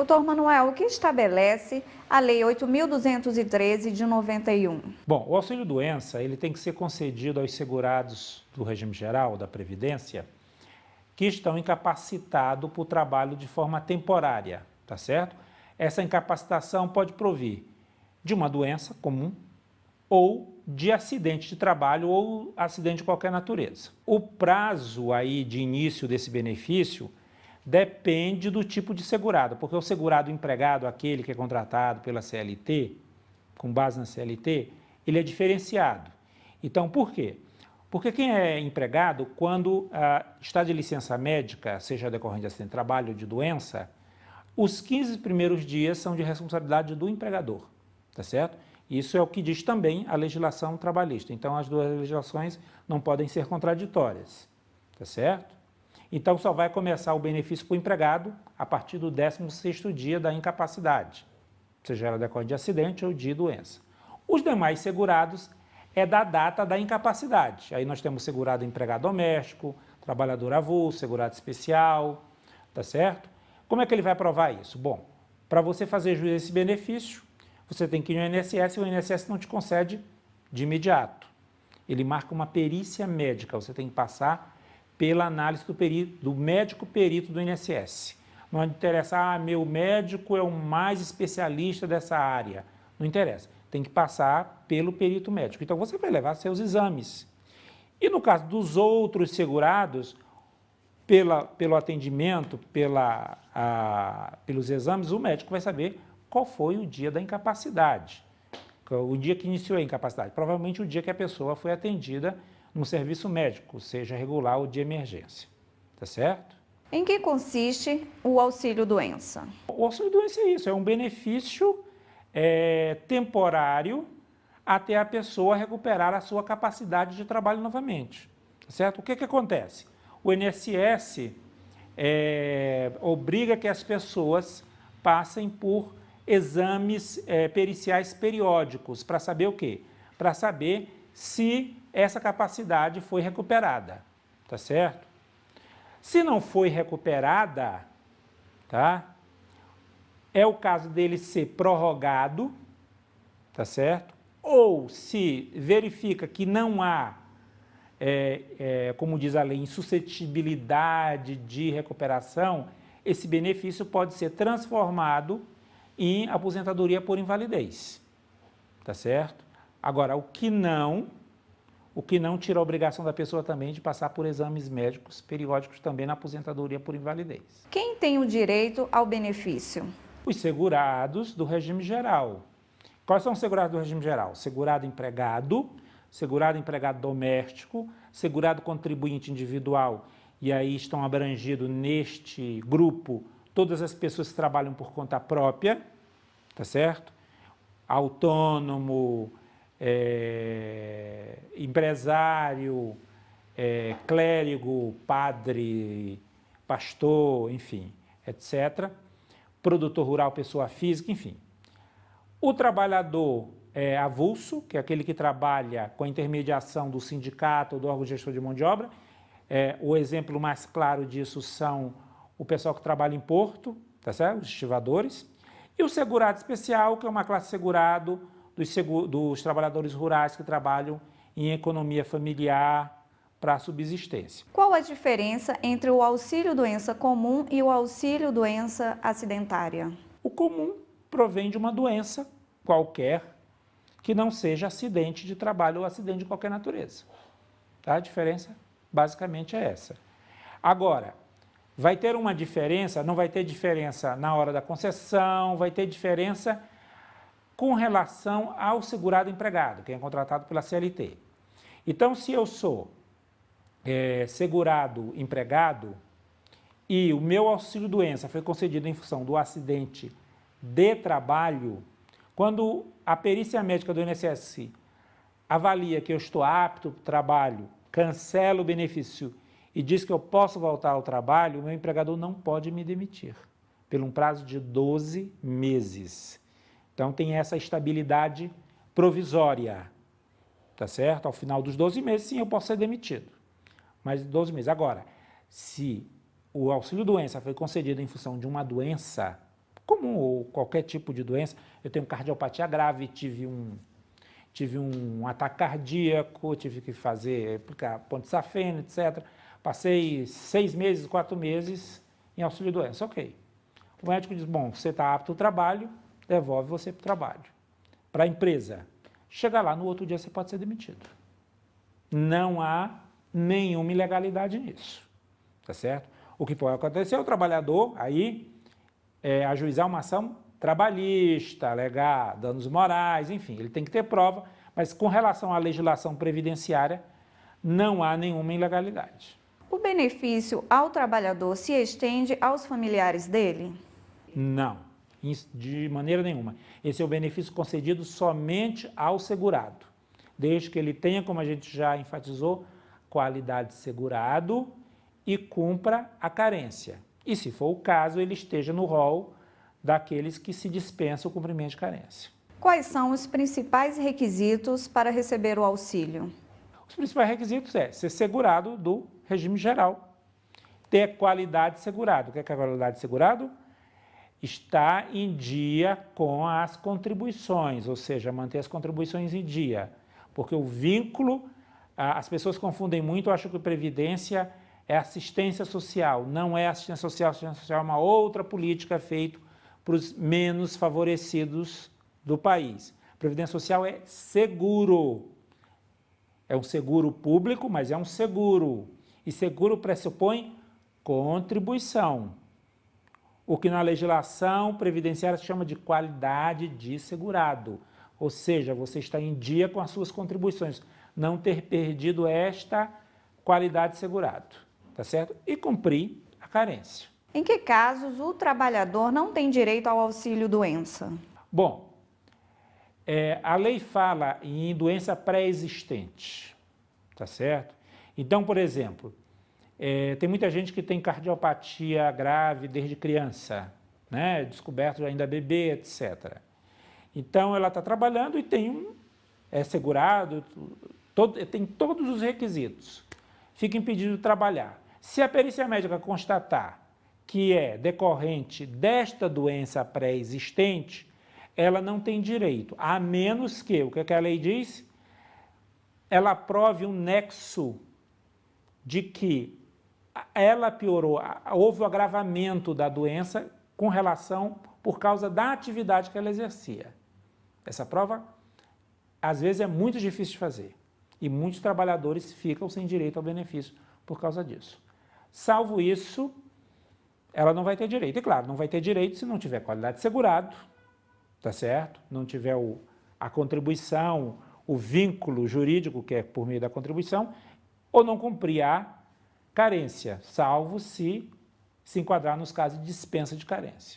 Doutor Manuel, o que estabelece a Lei 8.213 de 91? Bom, o auxílio-doença ele tem que ser concedido aos segurados do regime geral, da Previdência, que estão incapacitados por trabalho de forma temporária, tá certo? Essa incapacitação pode provir de uma doença comum ou de acidente de trabalho ou acidente de qualquer natureza. O prazo aí de início desse benefício depende do tipo de segurado, porque o segurado empregado, aquele que é contratado pela CLT, com base na CLT, ele é diferenciado. Então, por quê? Porque quem é empregado, quando está de licença médica, seja decorrente de acidente de trabalho ou de doença, os 15 primeiros dias são de responsabilidade do empregador, tá certo? Isso é o que diz também a legislação trabalhista. Então, as duas legislações não podem ser contraditórias, tá certo? Então, só vai começar o benefício para o empregado a partir do 16º dia da incapacidade, seja ela decorrente de acidente ou de doença. Os demais segurados é da data da incapacidade. Aí nós temos segurado empregado doméstico, trabalhador avulso, segurado especial, tá certo? Como é que ele vai provar isso? Bom, para você fazer jus a esse benefício, você tem que ir no INSS e o INSS não te concede de imediato. Ele marca uma perícia médica, você tem que passar pela análise do médico perito do INSS. Não interessa, meu médico é o mais especialista dessa área. Não interessa, tem que passar pelo perito médico. Então, você vai levar seus exames. E no caso dos outros segurados, pelo atendimento, pelos exames, o médico vai saber qual foi o dia da incapacidade, o dia que iniciou a incapacidade. Provavelmente o dia que a pessoa foi atendida no serviço médico, seja regular ou de emergência, tá certo? Em que consiste o auxílio-doença? O auxílio-doença é isso, é um benefício temporário até a pessoa recuperar a sua capacidade de trabalho novamente, tá certo? O que acontece? O INSS obriga que as pessoas passem por exames periciais periódicos para saber o quê? Para saber se essa capacidade foi recuperada, tá certo? Se não foi recuperada, tá? É o caso dele ser prorrogado, tá certo? Ou se verifica que não há, como diz a lei, insuscetibilidade de recuperação, esse benefício pode ser transformado em aposentadoria por invalidez, tá certo? Agora, o que não tira a obrigação da pessoa também de passar por exames médicos periódicos também na aposentadoria por invalidez. Quem tem o direito ao benefício? Os segurados do regime geral. Quais são os segurados do regime geral? Segurado empregado doméstico, segurado contribuinte individual, e aí estão abrangidos neste grupo todas as pessoas que trabalham por conta própria, tá certo? Autônomo, empresário, clérigo, padre, pastor, enfim, etc. Produtor rural, pessoa física, enfim. O trabalhador avulso, que é aquele que trabalha com a intermediação do sindicato ou do órgão gestor de mão de obra. O exemplo mais claro disso são o pessoal que trabalha em porto, tá certo? Os estivadores. E o segurado especial, que é uma classe segurado dos trabalhadores rurais que trabalham em economia familiar para subsistência. Qual a diferença entre o auxílio-doença comum e o auxílio-doença acidentária? O comum provém de uma doença qualquer que não seja acidente de trabalho ou acidente de qualquer natureza. Tá? A diferença basicamente é essa. Agora, vai ter uma diferença, não vai ter diferença na hora da concessão, vai ter diferença com relação ao segurado empregado, que é contratado pela CLT. Então, se eu sou segurado empregado e o meu auxílio-doença foi concedido em função do acidente de trabalho, quando a perícia médica do INSS avalia que eu estou apto para o trabalho, cancela o benefício e diz que eu posso voltar ao trabalho, o meu empregador não pode me demitir, por um prazo de 12 meses. Então, tem essa estabilidade provisória, tá certo? Ao final dos 12 meses, sim, eu posso ser demitido. Mas 12 meses. Agora, se o auxílio-doença foi concedido em função de uma doença como qualquer tipo de doença. Eu tenho cardiopatia grave, tive um ataque cardíaco, tive que aplicar ponte safena, etc. Passei 6 meses, 4 meses em auxílio-doença, ok. O médico diz, bom, você está apto ao trabalho, devolve você para o trabalho, para a empresa. Chega lá, no outro dia você pode ser demitido. Não há nenhuma ilegalidade nisso, tá certo? O que pode acontecer é o trabalhador aí ajuizar uma ação trabalhista, alegar danos morais, enfim, ele tem que ter prova, mas com relação à legislação previdenciária, não há nenhuma ilegalidade. O benefício ao trabalhador se estende aos familiares dele? Não, de maneira nenhuma. Esse é o benefício concedido somente ao segurado, desde que ele tenha, como a gente já enfatizou, qualidade de segurado e cumpra a carência. E, se for o caso, ele esteja no rol daqueles que se dispensam o cumprimento de carência. Quais são os principais requisitos para receber o auxílio? Os principais requisitos é ser segurado do regime geral, ter qualidade de segurado. O que é a qualidade de segurado? Está em dia com as contribuições, ou seja, manter as contribuições em dia. Porque o vínculo, as pessoas confundem muito, acham que previdência é assistência social. Não é assistência social é uma outra política feita para os menos favorecidos do país. Previdência social é seguro. É um seguro público, mas é um seguro. E seguro pressupõe contribuição. O que na legislação previdenciária se chama de qualidade de segurado. Ou seja, você está em dia com as suas contribuições. Não ter perdido esta qualidade de segurado. Tá certo? E cumprir a carência. Em que casos o trabalhador não tem direito ao auxílio-doença? Bom, a lei fala em doença pré-existente, tá certo? Então, por exemplo, tem muita gente que tem cardiopatia grave desde criança, né? Descoberto ainda bebê, etc. Então, ela está trabalhando e é segurado, tem todos os requisitos. Fica impedido de trabalhar. Se a perícia médica constatar que é decorrente desta doença pré-existente, ela não tem direito, a menos que, o que a lei diz? Ela prove um nexo de que ela piorou, houve o agravamento da doença por causa da atividade que ela exercia. Essa prova, às vezes, é muito difícil de fazer e muitos trabalhadores ficam sem direito ao benefício por causa disso. Salvo isso, ela não vai ter direito. E claro, não vai ter direito se não tiver qualidade de segurado, tá certo? Não tiver a contribuição, o vínculo jurídico, que é por meio da contribuição, ou não cumprir a carência, salvo se enquadrar nos casos de dispensa de carência.